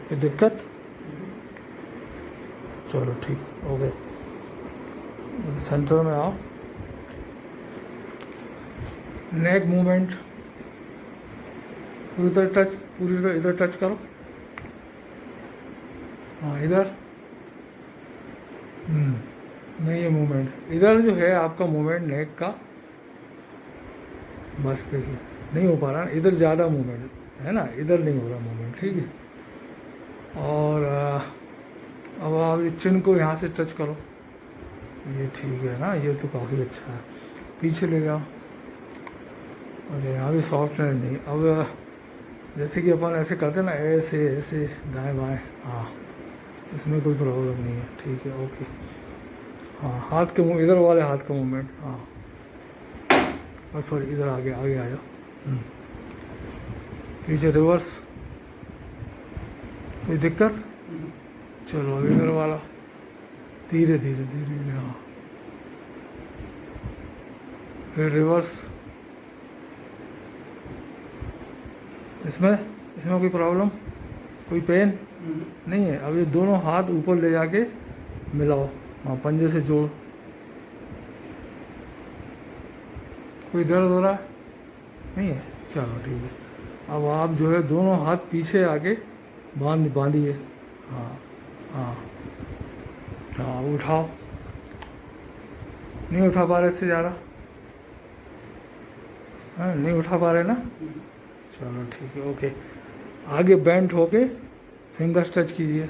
कोई दिक्कत? चलो ठीक, ओके। सेंटर में आओ। नेक मूवमेंट पूरी तरह टच, पूरी तरह इधर टच करो। हाँ इधर। नहीं है मूवमेंट इधर जो है आपका मूवमेंट नेक का, बस देखिए नहीं हो पा रहा ना, इधर ज़्यादा मूवमेंट है ना, इधर नहीं हो रहा मूवमेंट, ठीक है। और अब आप इस चिन्ह को यहाँ से टच करो, ये ठीक है ना, ये तो काफ़ी अच्छा है। पीछे ले जाओ, अरे यहाँ भी सॉफ्टनेस नहीं। अब जैसे कि अपन ऐसे करते हैं ना, ऐसे ऐसे दाएं बाएं, हाँ इसमें कोई प्रॉब्लम नहीं है, ठीक है, ओके। हाँ हाथ के मुँह, इधर वाले हाथ का मूवमेंट, हाँ सॉरी, इधर आगे आगे आ जाओ। पीछे रिवर्स, कोई दिक्कत? चलो अब इधर वाला, धीरे धीरे धीरे धीरे, हाँ फिर रिवर्स। इसमें इसमें कोई प्रॉब्लम, कोई पेन नहीं है? अब ये दोनों हाथ ऊपर ले जाके मिलाओ, हाँ पंजे से जोड़। कोई दर्द हो रहा है? नहीं है, चलो ठीक है। अब आप जो है दोनों हाथ पीछे आके बांधिए, हाँ हाँ हाँ, उठाओ। नहीं उठा पा रहे इससे ज़्यादा? हाँ नहीं उठा पा रहे ना, चलो ठीक है, ओके। आगे बेंट होके फिंगर्स टच कीजिए,